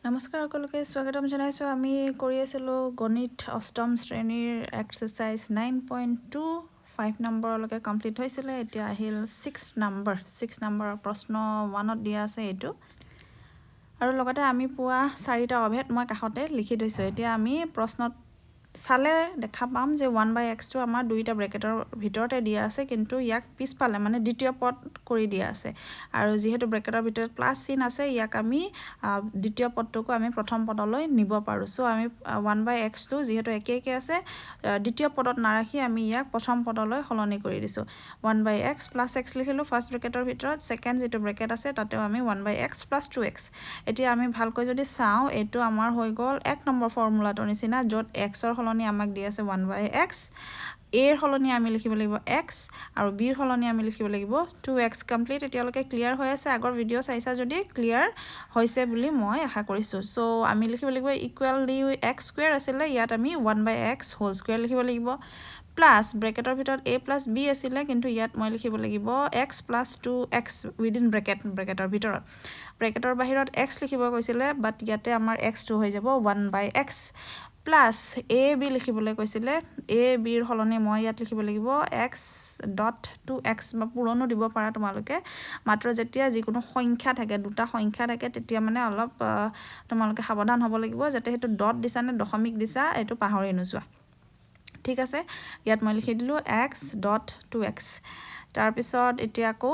নমস্কাৰ সকলোকে স্বাগতম জনাইছোঁ আমি কৰি আছিলোঁ গণিত অষ্টম শ্ৰেণীৰ এক্সাৰসাইজ 9.2 5 নম্বৰলৈকে কমপ্লিট হৈছিলে এতিয়া আহিল 6 নম্বৰৰ প্ৰশ্ন 1ত দিয়া আছে এইটো আৰু লগতে আমি পোৱা 4টা অভেদ মই কাষতে লিখি দিছোঁ এতিয়া আমি প্ৰশ্নত চালে দেখা পাম যে 1/x টো আমাৰ দুইটা ব্ৰেকেটৰ ভিতৰতে দিয়া আছে কিন্তু ইয়াক পিছপালে মানে দ্বিতীয় পদ কৰি দিয়া আছে আৰু যেহেতু ব্ৰেকেটৰ ভিতৰত প্লাস চিন আছে ইয়াক আমি দ্বিতীয় পদটোকো আমি প্ৰথম পদলৈ নিব পাৰো সো আমি 1/x টো যেহেতু একে আছে দ্বিতীয় পদত নাৰাখি আমি ইয়াক প্ৰথম পদলৈ সলনি কৰি দিছো 1/x + x লিখিলো ফাৰ্স্ট ব্ৰেকেটৰ ভিতৰত সেকেন্ড যেটো ব্ৰেকেট আছে তাতেও আমি 1/x + 2x এতিয়া আমি ভালকৈ যদি চাও এটো আমাৰ হৈ গল 1 নম্বৰ ফৰ্মুলাটোৰ নিচিনা যত x ৰ হলনি আমাক দি আছে 1/x a ৰ হলনি আমি লিখিব লাগিব x আৰু b ৰ হলনি আমি লিখিব লাগিব 2x কমপ্লিট এতিয়ালৈকে ক্লিয়াৰ হৈ আছে আগৰ ভিডিও চাইছা যদি ক্লিয়াৰ হৈছে বুলি মই আশা কৰিছো সো আমি লিখিব লাগিব ইকুৱেল দি x² আছিল ইয়াত আমি 1/x হোল স্কয়াৰ লিখিব লাগিব প্লাস ব্ৰেকেটৰ ভিতৰত a + b আছিল কিন্তু ইয়াত মই লিখিব লাগিব x + 2x উইদিন ব্ৰেকেটৰ ভিতৰত ব্ৰেকেটৰ বাহিৰত x লিখিব কৈছিলে বাট ইয়াতে আমাৰ x টো হৈ যাব 1/x প্লাস a b লিখিবলৈ কৈছিলে a b ৰ হলনি মই ইয়াত লিখিব লাগিব x.2x বা পুৰণো দিব পাৰা তোমালোকে মাত্ৰ যেতিয়া যিকোনো সংখ্যা থাকে দুটা সংখ্যা থাকে তেতিয়া মানে অলপ তোমালোকে সাৱধান হ'ব লাগিব যাতে হেতু ডট দিছা নে দশমিক দিছা এটো পাহৰি নোযোৱা ঠিক আছে ইয়াত মই লিখি দিলো x.2x তাৰ পিছত এতিয়া আকৌ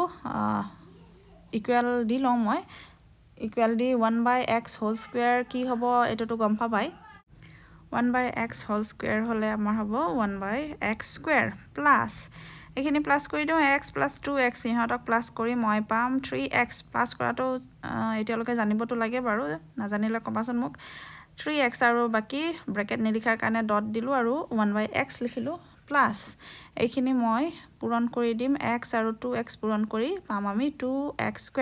ইকুৱেল দি লওঁ মই ইকুৱেল দি 1/x হোল স্কয়াৰ কি হ'ব এটোটো গম পাবাই 1/x হোল স্কয়াৰ হলে আমাৰ হ'ব 1/x² প্লাস এখিনি প্লাস কৰি দিও x + 2x ইহঁতক প্লাস কৰি মই পাম 3x প্লাস কৰাটো এতিয়ালৈকে জানিবতো লাগে বাৰু নাজানিলে কবাচোন মোক 3x আৰু বাকি ব্ৰেকেট নিলিখাৰ কাৰণে ডট দিলো আৰু 1/x লিখিলো প্লাস এইখিনি মই পূৰণ কৰি দিম x আৰু 2x পূৰণ কৰি পাম আমি 2x²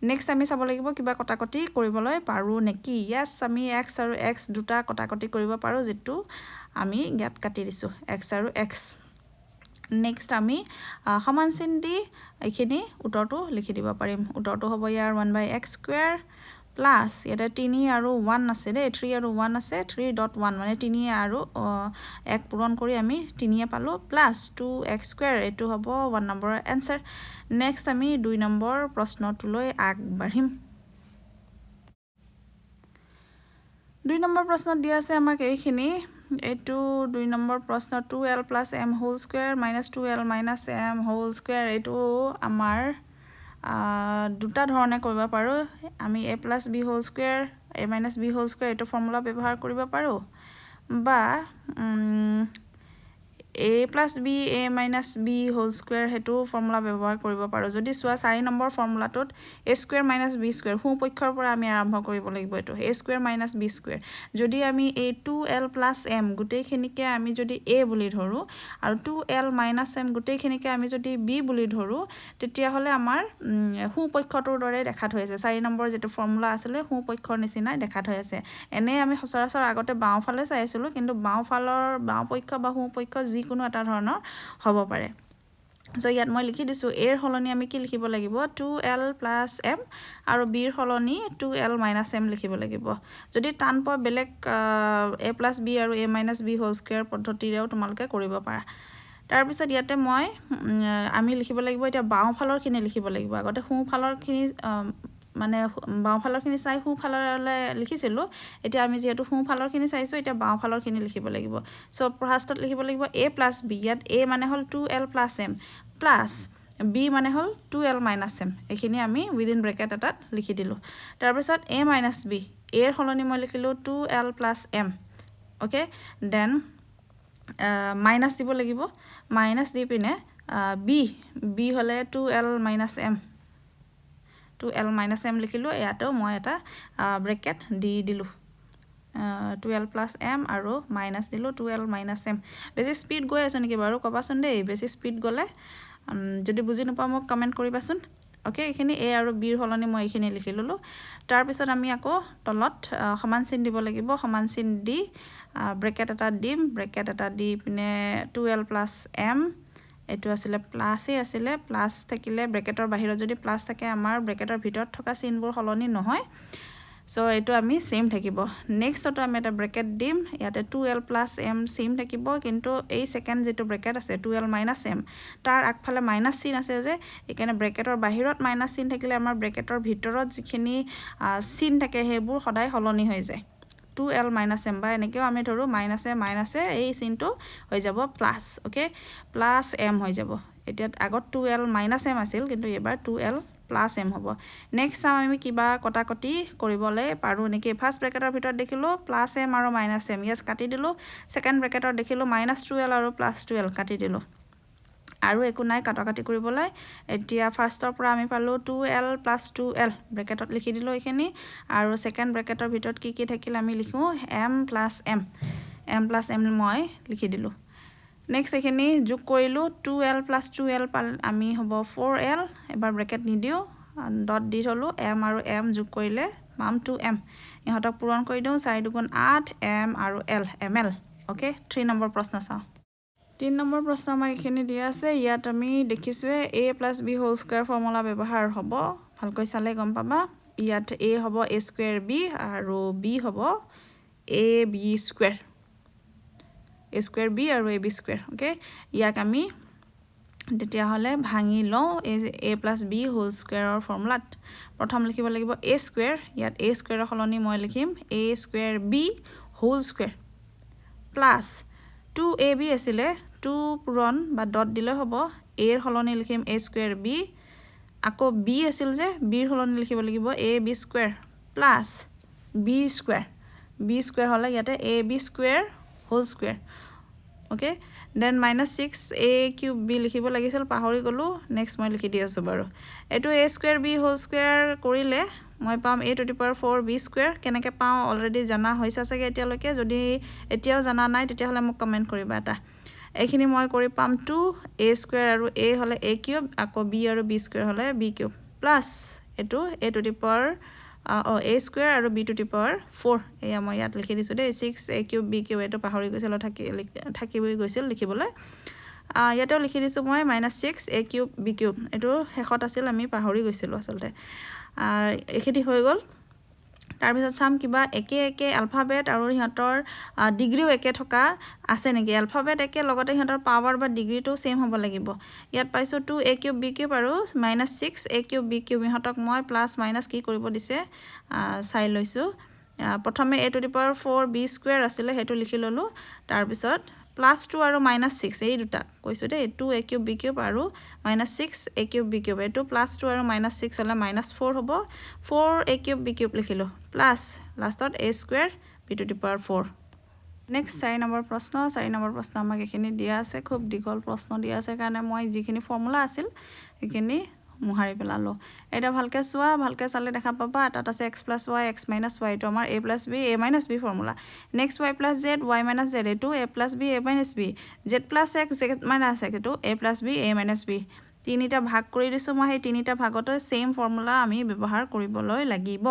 নেক্সট আমি চাব লাগিব কিবা কটাকটি কৰিবলৈ পাৰো নেকি यस আমি x আৰু x দুটা কটাকটি কৰিব পাৰো যেটো আমি ইয়াত কাটি দিছো x আৰু x নেক্সট আমি সমান চিন দি এইখিনি উত্তৰটো লিখি দিব পাৰিম উত্তৰটো হ'ব ইয়াৰ 1/x² প্লাস ইয়াতে 3 আৰু 1 আছে দে 3 আৰু 1 আছে 3.1 মানে 3 আৰু 1 পূৰণ কৰি আমি 3 পালো প্লাস 2x² এটো হ'ব 1 নম্বৰৰ आंसर নেক্সট আমি 2 নম্বৰ প্ৰশ্নটোলৈ আগবাঢ়িম 2 নম্বৰ প্ৰশ্নত দিয়া আছে আমাক এইখিনি এটো 2 নম্বৰ প্ৰশ্ন 2l + m whole square - 2l - m whole square এটো আমাৰ দুটা ধৰণে কৰিব পাৰো আমি a + b whole square a - b whole square এটো ফৰ্মুলা ব্যৱহাৰ কৰিব পাৰো বা a + b a - b whole square হেতু ফৰ্মুলা ব্যৱহাৰ কৰিব পাৰো যদি সোৱা 4 নম্বৰ ফৰ্মুলাটোত a² - b² হুপক্ষৰ পৰা আমি আৰম্ভ কৰিব লাগিব এটো a² - b² যদি আমি a 2l + m গুটেইখিনিকে আমি যদি a বুলি ধৰো আৰু 2l - m গুটেইখিনিকে আমি যদি b বুলি ধৰো তেতিয়া হলে আমাৰ হুপক্ষটোৰ দৰে দেখাত হৈ আছে 4 নম্বৰ যেটো ফৰ্মুলা আছিল হুপক্ষৰ নিচিনাই দেখাত হৈ আছে এনে আমি সচৰাচৰ আগতে বাওঁফালে চাইছিলো কিন্তু বাওঁফালৰ বাওঁপক্ষ বা হুপক্ষ যিকোনো এটা ধৰণৰ হ'ব পাৰে সো ইয়াত মই লিখি দিছো a ৰ হলনি আমি কি লিখিব লাগিব 2l + m আৰু b ৰ হলনি 2l - m লিখিব লাগিব যদি টান প বেলেগ a + b আৰু a - b হোল স্কয়াৰ পদ্ধতিৰেও তোমালোকে কৰিব পাৰা তাৰ পিছত ইয়াতে মই আমি লিখিব লাগিব এতিয়া বাওঁফালৰ খিনি লিখিব লাগিব আগতে হুফালৰ খিনি মানে বাওঁফালৰ খিনি চাই হুফালৰলে লিখিছিলো এতিয়া আমি যেহেতু হুফালৰ খিনি চাইছো এতিয়া বাওঁফালৰ খিনি লিখিব লাগিব সো ফাৰ্ষ্টত লিখিব লাগিব a + b ইয়াত a মানে হল 2l + m প্লাস b মানে হল 2l - m এখিনি আমি উইদিন ব্ৰেকেট এটাত লিখি দিলো তাৰ পিছত a - b a ৰ হলনি মই লিখিলো 2l + m okay than minus দিব লাগিব মাইনাস দি পিনে b হলে 2l - m 2l - m লিখিলো ইয়াতেও মই এটা ব্ৰেকেট দি দিলো 2l + m আৰু মাইনাস দিলো 2l - m বেছি স্পিড গৈ আছে নেকি বাৰু কবাচোন দেই বেছি স্পিড গলে যদি বুজি নপা মোক কমেন্ট কৰিবাচোন ওকে এখিনি a আৰু b ৰ হলনি মই এখিনি লিখি ললো তাৰ পিছত আমি আকৌ তলত সমান চিন দিব লাগিব সমান চিন দি ব্ৰেকেট এটা দিম ব্ৰেকেট এটা দি পিনে 2l + m এটো আসলে প্লাসে আসলে প্লাস থাকিলে ব্ৰেকেটৰ বাহিৰত যদি প্লাস থাকে আমাৰ ব্ৰেকেটৰ ভিতৰত থকা চিনবোৰ হলনি নহয় সো এইটো আমি সেম থাকিব নেক্সটটো আমি এটা ব্ৰেকেট দিম ইয়াতে 2l + m সেম থাকিব কিন্তু এই সেকেন্ড যেটো ব্ৰেকেট আছে 2l - m তাৰ আগফালে মাইনাস চিন আছে যে এখানে ব্ৰেকেটৰ বাহিৰত মাইনাস চিন থাকিলে আমাৰ ব্ৰেকেটৰ ভিতৰত যিখিনি চিন থাকে হেবোৰ সদায় হলনি হৈ যায় 2l - m বা এনেকেও আমি ধৰো মাইনাসে এই চিনটো হৈ যাব প্লাস ওকে প্লাস m হৈ যাব এতিয়া আগত 2l - m আছিল কিন্তু এবাৰ 2l + m হ'ব নেক্সট চাম আমি কিবা কটাকটি কৰিবলৈ পাৰো নেকি ফাৰ্স্ট ব্ৰেকেটৰ ভিতৰত দেখিলো +m আৰু -m ইয়াস কাটি দিলো সেকেন্ড ব্ৰেকেটৰ দেখিলো -2l আৰু +2l কাটি দিলো আৰু একো নাই কাটাকাটি কৰিবলৈ এতিয়া ফাৰ্স্টৰ পৰা আমি পালো 2l + 2l ব্ৰেকেটত লিখি দিলো এখিনি আৰু সেকেন্ড ব্ৰেকেটৰ ভিতৰত কি থাকিল আমি লিখো m + m মই লিখি দিলো নেক্সট এখিনি যোগ কৰিলো 2l + 2l আমি হ'ব 4l এবাৰ ব্ৰেকেট নিদিও ডট দি থলো m আৰু m যোগ কৰিলে পাম 2m ইহতক পূৰণ কৰি দিও 4 * 2 = 8 m আৰু l ml ওকে 3 নম্বৰ প্ৰশ্ন চাও 3 নম্বৰ প্ৰশ্ন আমাক এখিনি দিয়া আছে ইয়াত আমি দেখিছোৱে a + b whole square formula ব্যৱহাৰ হ'ব ভালকৈ চালে গম পাবা ইয়াত a হ'ব a² b আৰু b হ'ব ab² a² b আৰু ab² ওকে ইয়াক আমি তেতিয়া হলে ভাঙি লও a + b হোল স্কয়াৰৰ ফৰ্মুলাত প্ৰথম লিখিব লাগিব a² ইয়াত a² ৰ হলনি মই লিখিম a² b whole square plus 2ab আছিলে 2 পূৰণ বা ডট দিলে হ'ব a ৰ হলনি লিখিম a² b আকৌ b আছিল যে b ৰ হলনি লিখিব লাগিব ab² প্লাস b² হলে ইয়াতে ab² whole square okay then -6a³ b লিখিব লাগিছিল পাহৰি গলো নেক্সট মই লিখি দি আছো বাৰু এটো a² b হোল স্কয়াৰ কৰিলে মই পাম a⁴b² কেনেকে পাও অলৰেডি জানা হৈছে চাগে এতিয়ালৈকে যদি এতিয়াও জানা নাই তেতিয়া হলে মোক কমেন্ট কৰিবা এটা এইখিনি মই কৰি পাম 2a² আৰু a হলে a³ আকৌ b আৰু b² হলে b³ প্লাস এটো a⁴ a² আৰু b⁴ এয়া মই ইয়াত লিখি দিছো দে 6a³ b³ এটো পাহৰি গৈছিল থাকিবই গৈছিল লিখিবলৈ ইয়াতেও লিখি দিছো মই -6a³ b³ এটো হেকত আছিল আমি পাহৰি গৈছিল আসলতে এখিনি হৈ গল তাৰ পিছত সাম কিবা একে আলফাবেট আৰু হিহতৰ ডিগ্ৰীও একে থকা আছে নেকি আলফাবেট একে লগতে হিহতৰ পাৱাৰ বা ডিগ্ৰীটো সেম হ'ব লাগিব ইয়াত পাইছো 2a³ b³ আৰু -6a³ b³ হিহতক মই প্লাস মাইনাস কি কৰিব দিছে চাই লৈছো প্ৰথমে a⁴b² আছিল হেতু লিখি ললো তাৰ পিছত +2 আৰু -6 এই দুটা কৈছো দে 2a³ b³ আৰু -6a³ b³ এটো +2 আৰু -6 হলে -4 হ'ব 4a³ b³ লিখিলো প্লাস লাষ্টত a² b⁴ নেক্সট 4 নম্বৰ প্ৰশ্ন আমাক এখিনি দিয়া আছে খুব দীঘল প্ৰশ্ন দিয়া আছে কাৰণে মই যিখিনি ফৰ্মুলা আছিল এখিনি মুহাৰি পেলালো এটা ভালকে চোৱা ভালকে চালে দেখা পাবা তাত আছে x + y x - y এটো আমাৰ a + b a - b formula next y + z y - z এটো a + b a - b z + x z - x এটো a + b a - b তিনিটা ভাগ কৰি দিছো মই সেই তিনিটা ভাগতে সেম ফৰ্মুলা আমি ব্যৱহাৰ কৰিবলৈ লাগিব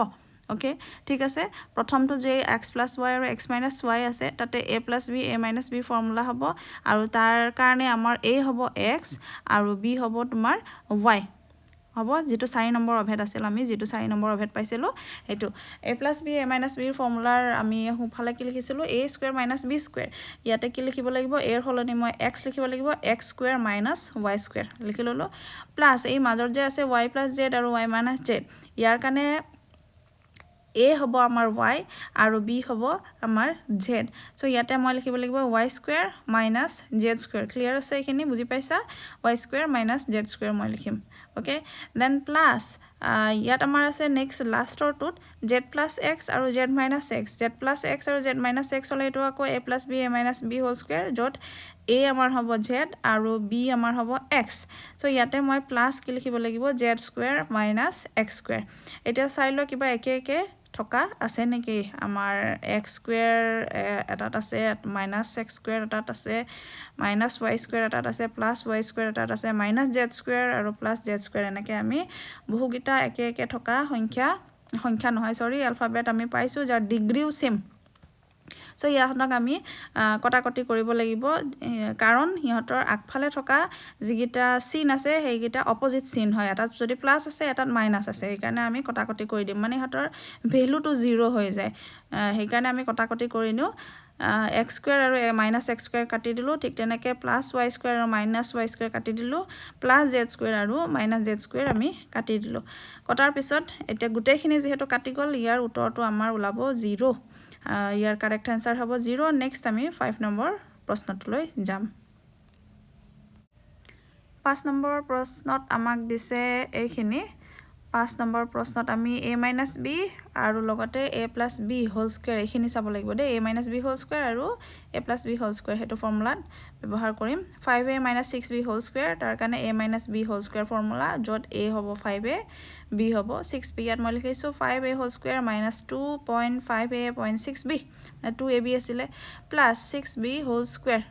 ওকে ঠিক আছে প্ৰথমটো যে x + y আৰু x - y আছে তাতে a + b a - b formula হ'ব আৰু তাৰ কাৰণে আমাৰ a হ'ব x আৰু b হ'ব তোমাৰ y হ'ব যেটো 4 নম্বৰ অভেদ আছিল আমি যেটো 4 নম্বৰ অভেদ পাইছিলো এটো a + b a - b ফৰ্মুলাৰ আমি হুফালে কি লিখিছিলো a² - b² ইয়াতে কি লিখিব লাগিব a ৰ হলনি মই x লিখিব লাগিব x² - y² লিখি ললো প্লাস এই মাজৰ যে আছে y + z আৰু y - z ইয়াৰ কাৰণে a হ'ব আমাৰ y আৰু b হ'ব আমাৰ z সো ইয়াতে মই লিখিব লাগিব y² - z² ক্লিয়াৰ আছে এখিনি বুজি পাইছা y² - z² মই লিখিম ওকে দেন প্লাস ইয়াত আমাৰ আছে নেক্সট লাষ্টৰটোত z + x আৰু z - x z + x আৰু z - x হলে এটো আকৌ a + b a - b whole square যত a আমাৰ হ'ব z আৰু b আমাৰ হ'ব x সো ইয়াতে মই প্লাস কি লিখিব লাগিব z² - x² এতিয়া চাই ল কিবা একে থকা আছে নেকি আমাৰ x² এটাত আছে -x² এটাত আছে -y² এটাত আছে +y² এটাত আছে -z² আৰু +z² এনেকে আমি বহুগিটা একে থকা সংখ্যা নহয় সৰি আলফাবেট আমি পাইছো যাৰ ডিগ্ৰীও সেম সো ইহঁতক আমি কটাকটি কৰিব লাগিব কাৰণ ইহঁতৰ আগফালে থকা যিকেইটা চিন আছে সেইকেইটা অপজিট চিন হয় এটাত যদি প্লাছ আছে এটাত মাইনাছ আছে সেইকাৰণে আমি কটাকটি কৰি দিম মানে ইহঁতৰ ভেলুটো 0 হৈ যায় সেইকাৰণে আমি কটাকটি কৰি নিওঁ x স্কয়াৰ আৰু মাইনাছ x স্কয়াৰ কাটি দিলোঁ ঠিক তেনেকৈ প্লাছ y স্কয়াৰ আৰু মাইনাছ y স্কয়াৰ কাটি দিলোঁ প্লাছ z স্কয়াৰ আৰু মাইনাছ z স্কয়াৰ আমি কাটি দিলোঁ কটাৰ পিছত এতিয়া গোটেইখিনি যেহেতু কাটি গ'ল ইয়াৰ উত্তৰটো আমাৰ ওলাব 0 ইয়াৰ কাৰেক্ট আনসাৰ হ'ব 0 নেক্সট আমি 5 নম্বৰ প্ৰশ্নটোলৈ যাম 5 নম্বৰ প্ৰশ্নত আমাক দিছে এইখিনি 5 নম্বৰ প্ৰশ্নত আমি a - b আৰু লগতে a + b হোল স্কয়াৰ এইখিনি চাব লাগিব দে a - b হোল স্কয়াৰ আৰু a + b হোল স্কয়াৰ হেতু ফৰ্মুলাত ব্যৱহাৰ কৰিম 5a - 6b হোল স্কয়াৰ তাৰ কাৰণে a - b whole square formula যত a হ'ব 5a b হ'ব 6b ইয়াত মই লিখিছো 5a whole square - 2.5a.6b 2ab আছিলে প্লাস 6b হোল স্কয়াৰ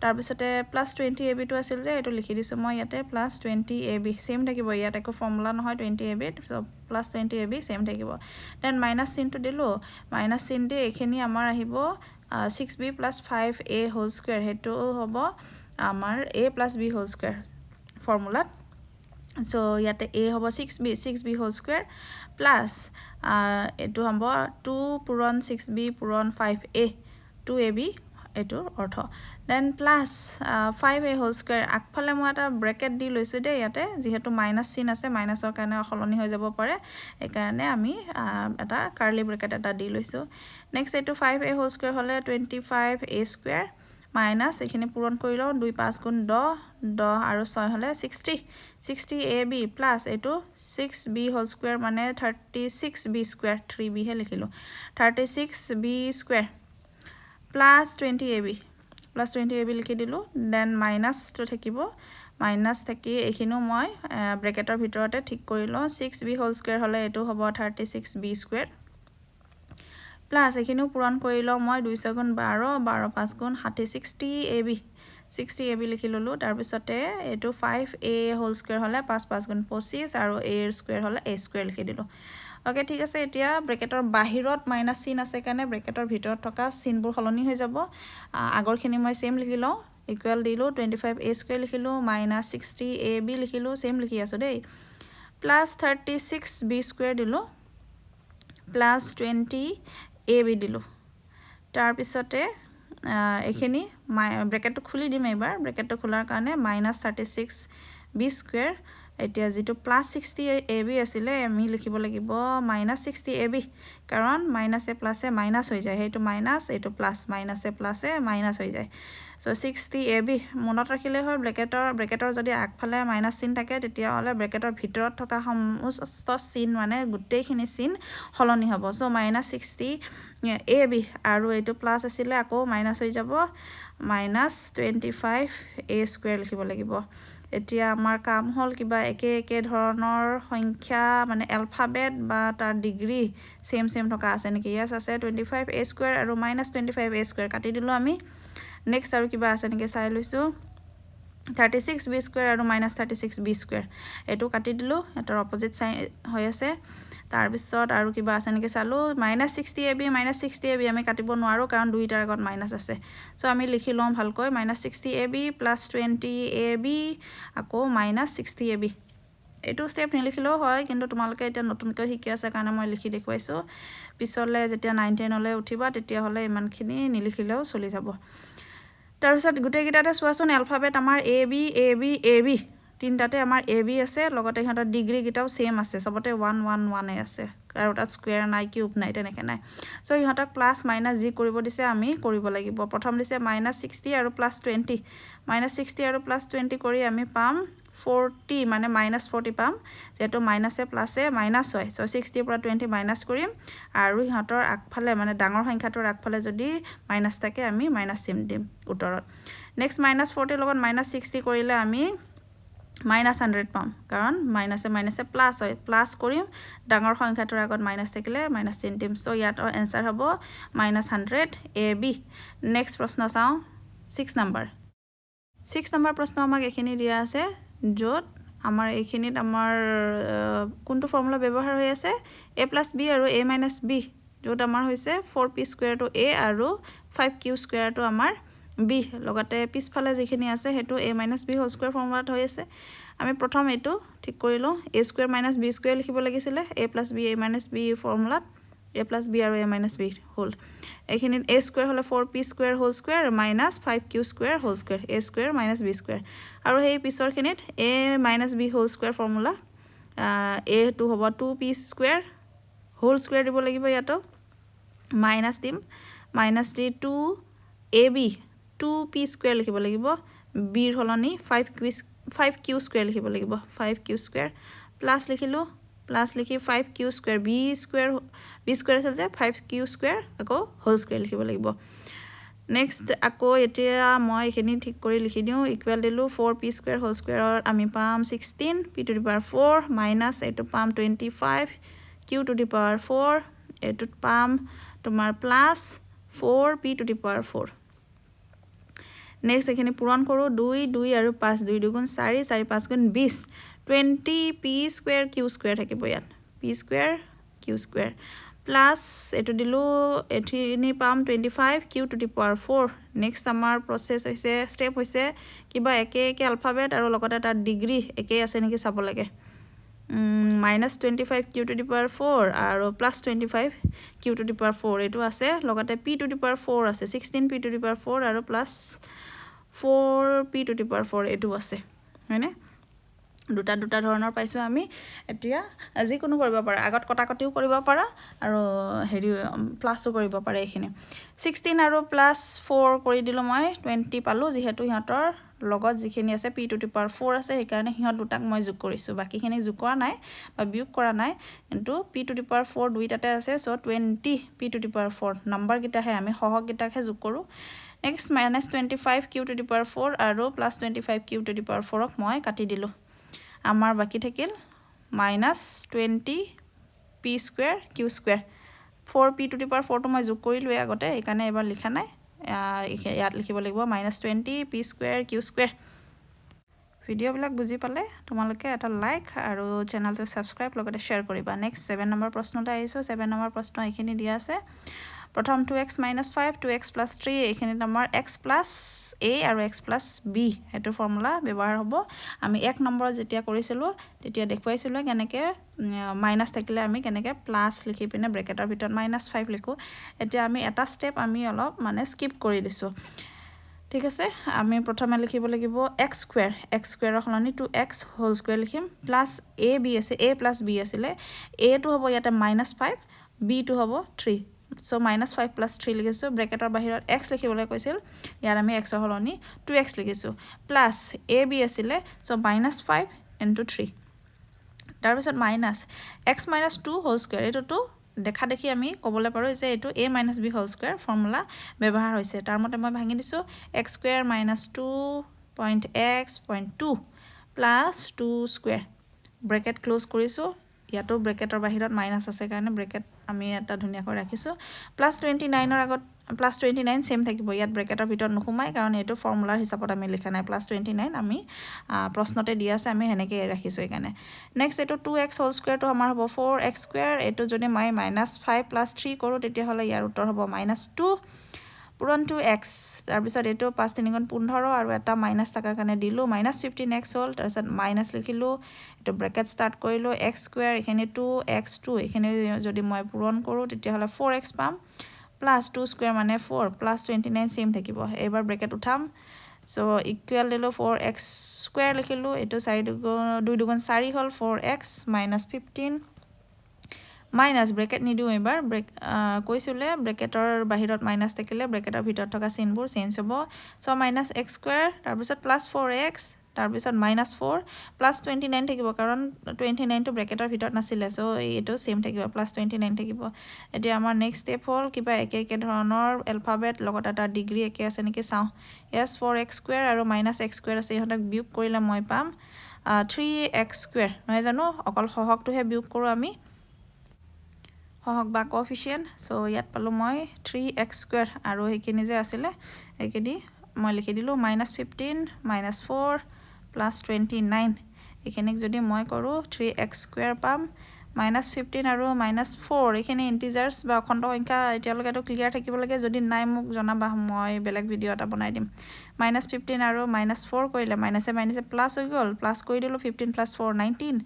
তাৰ পিছতে +20ab টো আছিল যে এটো লিখি দিছো মই ইয়াতে +20ab সেম থাকিব ইয়াত একো ফৰ্মুলা নহয় 20ab সো +20ab সেম থাকিব দেন মাইনাস চিনটো দিলো মাইনাস চিন দি এখিনি আমাৰ আহিব 6b + 5a হোল স্কয়াৰ হেতু হ'ব আমাৰ a + b হোল স্কয়াৰ ফৰ্মুলাত সো ইয়াতে a হ'ব 6b হোল স্কয়াৰ প্লাস এটো হ'ব 2 পূৰণ 6b পূৰণ 5a 2ab এটো অৰ্থ then plus 5a whole square আগফালে মই এটা ব্ৰেকেট দি লৈছো দে ইয়াতে যেহেতু মাইনাস চিন আছে মাইনাসৰ কাৰণে সলনি হৈ যাব পাৰে এই কাৰণে আমি এটা কাৰ্লি ব্ৰেকেট এটা দি লৈছো নেক্সট এটো 5a হোল স্কয়াৰ হলে 25a স্কয়াৰ মাইনাস এখিনি পূৰণ কৰি লও 2 5 গুণ 10 আৰু 6 হলে 60ab প্লাস এটো 6b হোল স্কয়াৰ মানে 36b স্কয়াৰ 3b হে লিখিলো 36b স্কয়াৰ প্লাস 20ab লিখি দিলো দেন মাইনাস তো থাকিব মাইনাস থাকি এখিনো মই ব্ৰেকেটৰ ভিতৰতে ঠিক কৰি লও 6b হোল স্কয়াৰ হলে এটো হ'ব 36b স্কয়াৰ প্লাস এখিনো পূৰণ কৰি লও মই 2 6 গুণ 12 12 5 গুণ 60ab লিখি ললো তাৰ পিছতে এটো 5a হোল স্কয়াৰ হলে 5 5 গুণ 25 আৰু a এৰ স্কয়াৰ হলে a স্কয়াৰ লিখি দিলো ওকে ঠিক আছে এতিয়া ব্ৰেকেটৰ বাহিৰত মাইনাস চিন আছে কাৰণে ব্ৰেকেটৰ ভিতৰত থকা চিনবোৰ সলনি হৈ যাব আগৰখিনি মই সেম লিখি লও ইকুৱেল দিলো 25a স্কয়াৰ লিখিলো মাইনাস 60ab লিখিলো সেম লিখি আছো দেই প্লাস 36b স্কয়াৰ দিলো প্লাস 20ab দিলো তাৰ পিছতে এখিনি ব্ৰেকেটটো খুলি দিম এবাৰ ব্ৰেকেটটো খোলাৰ কাৰণে মাইনাস 36b স্কয়াৰ এতিয়া যেটো প্লাস 60ab আছিলে আমি লিখিব লাগিব মাইনাস 60ab কাৰণ মাইনাসে প্লাসে মাইনাস হৈ যায় হেতু মাইনাস এটো প্লাস মাইনাসে প্লাসে মাইনাস হৈ যায় সো 60ab মনত ৰাখিলে হয় ব্ৰেকেটৰ যদি আগফালে মাইনাস চিন থাকে তেতিয়া হলে ব্ৰেকেটৰ ভিতৰত থকা সমস্ত চিন মানে গুটেইখিনি চিন সলনি হ'ব সো মাইনাস 60ab আৰু এটো প্লাস আছিলে আকৌ মাইনাস হৈ যাব মাইনাস 25a স্কয়াৰ লিখিব লাগিব এতিয়া আমাৰ কাম হল কিবা একে ধৰণৰ সংখ্যা মানে এলফাবেট বা তাৰ ডিগ্ৰী সেম থকা আছে নেকি ইয়াস আছে 25a স্কয়াৰ আৰু -25a স্কয়াৰ কাটি দিলো আমি নেক্সট আৰু কিবা আছে নেকি চাই লৈছো 36b স্কয়াৰ আৰু -36b স্কয়াৰ এটো কাটি দিলো এটাৰ অপজিট সাইন হৈ আছে তাৰ পিছত আৰু কিবা আছে নেকি চালো -60ab আমি কাটিব নোৱাৰো কাৰণ দুইটাৰ আগত মাইনাস আছে সো আমি লিখি লম ভালকৈ -60ab + 20ab আকৌ -60ab এটো স্টেপ নিলিখিলেও হয় কিন্তু তোমালোকে এটা নতুনকৈ শিকি আছে কাৰণে মই লিখি দেখুৱাইছো পিছলে যেতিয়া 9 10 লৈ উঠিবা তেতিয়া হলে ইমানখিনি নিলিখিলেও চলি যাব তাৰ পিছত গুটেই গিটাতে চোৱাচোন এলফাবেট আমাৰ ab তিনটাতে আমাৰ ab আছে লগতে ইহঁতৰ ডিগ্ৰী গিটাও সেম আছে সবতে 1 1 1 আছে আৰু তাত স্কয়াৰ নাই কিউব নাই তেনেকে নাই সো ইহঁতক প্লাস মাইনাস যি কৰিব দিছে আমি কৰিব লাগিব প্ৰথম দিছে -60 আৰু +20 -60 আৰু +20 কৰি আমি পাম 40 মানে -40 পাম যেটো মাইনাসে প্লাসে মাইনাস হয় সো 60 পৰা 20 মাইনাস কৰিম আৰু ইহঁতৰ আগফালে মানে ডাঙৰ সংখ্যাটোৰ আগফালে যদি মাইনাস থাকে আমি মাইনাস চিন দিম উত্তৰত নেক্সট -40 লগত -60 কৰিলে আমি -100 পাম কাৰণ মাইনাসে প্লাস হয় প্লাস কৰিম ডাঙৰ সংখ্যাটোৰ আগত মাইনাস থাকিলে মাইনাস চিন দিম সো ইয়াত আনসাৰ হ'ব -100ab নেক্সট প্ৰশ্ন চাও 6 নম্বৰ প্ৰশ্ন আমাক এখিনি দিয়া আছে যত আমাৰ এইখিনিত আমাৰ কোনটো ফৰ্মুলা ব্যৱহাৰ হৈ আছে a + b আৰু a - b য'ত আমাৰ হৈছে 4p স্কোৱাৰটো a আৰু 5q স্কোৱাৰটো আমাৰ b লগতে পিছফালে যিখিনি আছে সেইটো a - b হোল স্কোৱাৰ ফৰ্মুলাত হৈ আছে আমি প্ৰথম এইটো ঠিক কৰি লওঁ a স্কোৱাৰ - b স্কোৱাৰ লিখিব লাগিছিলে a + b a - b ফৰ্মুলাত a + b আৰু a - b হোল এইখিনিত a স্কোৱাৰ হ'লে 4p square whole square - 5q square whole square a square - b square আৰু সেই পিছৰখিনিত a - b whole square formula a টো হ'ব 2p স্কোৱাৰ হোল স্কোৱাৰ দিব লাগিব ইয়াতো মাইনাছ দিম মাইনাছ দি 2ab 2p স্কোৱাৰ লিখিব লাগিব bৰ হলনি 5q স্কোৱাৰ লিখিব লাগিব 5q স্কোৱাৰ প্লাছ লিখিলোঁ প্লাছ লিখি 5q স্কোৱাৰ b স্কোৱাৰ আছিল যে 5q স্কোৱাৰ আকৌ হোল স্কোৱাৰ লিখিব লাগিব নেক্সট আকৌ এতিয়া মই এইখিনি ঠিক কৰি লিখি দিওঁ ইকুৱেল দিলোঁ 4p স্কোৱাৰ হোল স্কোৱাৰৰ আমি পাম 16 p two the power 4 minus এইটো পাম 25 q টু দি পাৱাৰ 4 এইটোত পাম তোমাৰ plus 4p to the power 4 next এইখিনি পূৰণ কৰোঁ 2 2 আৰু 5 2 2 গুণ 4 4 5 গুণ 20 20p স্কোৱাৰ q স্কোৱাৰ থাকিব ইয়াত p square q square plus এইটো দিলোঁ এইখিনি পাম 25 q to the power 4 next আমাৰ প্ৰচেছ হৈছে ষ্টেপ হৈছে কিবা একে একে আলফাবেট আৰু লগতে তাৰ ডিগ্ৰী একেই আছে নেকি চাব লাগে -25 q টু দি পাৱাৰ 4 আৰু +25 q টু দি পাৱাৰ 4 এইটো আছে লগতে p টু দি পাৱাৰ 4 আছে 16p টু দি পাৱাৰ 4 আৰু +4p টু দি পাৱাৰ 4 এইটো আছে হয়নে দুটা ধৰণৰ পাইছোঁ আমি এতিয়া যিকোনো কৰিব পাৰা আগত কটাকটিও কৰিব পাৰা আৰু হেৰি প্লাছো কৰিব পাৰে এইখিনি 16 আৰু +4 কৰি দিলোঁ মই 20 পালোঁ যিহেতু সিহঁতৰ লগত যিখিনি আছে p টু দি পাৱাৰ 4 আছে সেইকাৰণে সিহঁত দুটাক মই যোগ কৰিছোঁ বাকীখিনি যোগ কৰা নাই বা বিয়োগ কৰা নাই কিন্তু p টু দি পাৱাৰ 4 দুইটাতে আছে চ' 20p টু দি পাৱাৰ 4 নম্বৰকেইটাহে আমি সহগকেইটাকহে যোগ কৰোঁ next -25 q to the power 4 আৰু +25 q টু দি পাৱাৰ 4ক মই কাটি দিলোঁ আমাৰ বাকি থাকিল -20p square q square 4p to the power 4টো মই যোগ কৰিলোঁ আগতে এইকাৰণে এবাৰ লিখা নাই ইয়াত লিখিব লাগিব -20p স্কোৱাৰ q স্কোৱাৰ ভিডিঅ'বিলাক বুজি পালে তোমালোকে এটা লাইক আৰু চেনেলটো ছাবস্ক্ৰাইব লগতে শ্বেয়াৰ কৰিবা নেক্সট 7 নম্বৰ প্ৰশ্নটা আহিছোঁ 7 নম্বৰ প্ৰশ্ন এইখিনি দিয়া আছে প্ৰথম 2x - 5 2x + 3 এইখিনিত আমাৰ x + a আৰু x + b সেইটো ফৰ্মুলা ব্যৱহাৰ হ'ব আমি 1 নম্বৰত যেতিয়া কৰিছিলোঁ তেতিয়া দেখুৱাইছিলোঁ কেনেকৈ মাইনাছ থাকিলে আমি কেনেকৈ প্লাছ লিখি পিনে ব্ৰেকেটৰ ভিতৰত -5 লিখোঁ এতিয়া আমি এটা ষ্টেপ আমি অলপ মানে স্কিপ কৰি দিছোঁ ঠিক আছে আমি প্ৰথমে লিখিব লাগিব x স্কোৱাৰৰ সলনি 2x হোল স্কোৱাৰ লিখিম প্লাছ ab আছে a + b আছিলে a টো হ'ব ইয়াতে -5 b টো হ'ব 3 চ' -5 + 3 লিখিছোঁ ব্ৰেকেটৰ বাহিৰত x লিখিবলৈ কৈছিল ইয়াত আমি x ৰ সলনি 2x লিখিছোঁ প্লাছ ab আছিলে চ' -5 * 3 তাৰপিছত x - 2 হোল স্কোৱাৰ এইটোতো দেখা দেখি আমি ক'বলৈ পাৰোঁ যে এইটো a - b whole square formula ব্যৱহাৰ হৈছে তাৰ মতে মই ভাঙি দিছোঁ x square - 2.x.2 plus 2 square bracket close কৰিছোঁ ইয়াতো ব্ৰেকেটৰ বাহিৰত মাইনাছ আছে কাৰণে ব্ৰেকেট আমি এটা ধুনীয়াকৈ ৰাখিছোঁ +29ৰ আগত +29 সেম থাকিব ইয়াত ব্ৰেকেটৰ ভিতৰত নোসোমায় কাৰণ এইটো ফৰ্মুলাৰ হিচাপত আমি লিখা নাই +29 আমি প্ৰশ্নতে দিয়া আছে আমি সেনেকৈ ৰাখিছোঁ এইকাৰণে নেক্সট এইটো 2x হোল স্কোৱাৰটো আমাৰ হ'ব 4x স্কোৱাৰ এইটো যদি মই -5 + 3 কৰোঁ তেতিয়াহ'লে ইয়াৰ উত্তৰ হ'ব -2 পূৰণ 2x তাৰপিছত এইটো 5 3 গুণ 15 আৰু এটা মাইনাছ থকাৰ কাৰণে দিলোঁ -15x হ'ল তাৰপিছত মাইনাছ লিখিলোঁ এইটো ব্ৰেকেট ষ্টাৰ্ট কৰিলোঁ x স্কোৱাৰ এইখিনি 2x2 এইখিনি যদি মই পূৰণ কৰোঁ তেতিয়াহ'লে 4x পাম প্লাছ 2 স্কোৱাৰ মানে 4 +29 সেম থাকিব এইবাৰ ব্ৰেকেট উঠাম চ' ইকুৱেল দিলোঁ 4x স্কোৱাৰ লিখিলোঁ এইটো 2 2 4 হ'ল 4x -15 মাইনাছ ব্ৰেকেট নিদিওঁ এইবাৰ কৈছিলে ব্ৰেকেটৰ বাহিৰত মাইনাছ থাকিলে ব্ৰেকেটৰ ভিতৰত থকা চিনবোৰ চেঞ্জ হ'ব চ' -x স্কোৱাৰ তাৰপিছত +4x তাৰপিছত -4 +29 থাকিব কাৰণ 29টো ব্ৰেকেটৰ ভিতৰত নাছিলে চ' এইটো চেম থাকিব +29 থাকিব এতিয়া আমাৰ নেক্সট ষ্টেপ হ'ল কিবা একে ধৰণৰ এলফাবেট লগত এটা ডিগ্ৰী একে আছে নেকি চাওঁ yes 4x স্কোৱাৰ আৰু -x স্কোৱাৰ আছে ইহঁতক বিয়োগ কৰিলে মই পাম 3x স্কোৱাৰ নহয় জানো অকল সহগটোহে বিয়োগ কৰোঁ আমি সহগ বা কোএফিচিয়েণ্ট চ' ইয়াত পালোঁ মই 3x স্কোৱাৰ আৰু সেইখিনি যে আছিলে সেইখিনি মই লিখি দিলোঁ -15 -4 +29 এইখিনিক যদি মই কৰোঁ 3x স্কোৱাৰ পাম -15 আৰু -4 এইখিনি ইন্টিজাৰ্স বা অখণ্ড সংখ্যা এতিয়ালৈকেতো ক্লিয়াৰ থাকিব লাগে যদি নাই মোক জনাবা মই বেলেগ ভিডিও এটা বনাই দিম -15 আৰু -4 কৰিলে মাইনাসে মাইনাসে প্লাস হৈ গ'ল প্লাস কৰি দিলো 15 + 4 19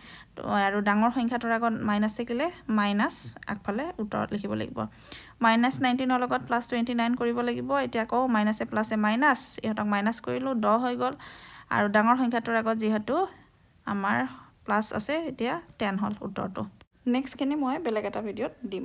আৰু ডাঙৰ সংখ্যাটোৰ আগত মাইনাস থাকিলে মাইনাস আগফালে উত্তৰত লিখিব লাগিব -19 ৰ লগত +29 কৰিব লাগিব এতিয়া আকৌ মাইনাসে প্লাসে মাইনাস ইহঁতক মাইনাস কৰিলো 10 হৈ গ'ল আৰু ডাঙৰ সংখ্যাটোৰ আগত যেহেতু আমাৰ প্লাস আছে এতিয়া 10 হল উত্তৰটো নেক্সট খিনি মই বেলেগ এটা ভিডিওত দিম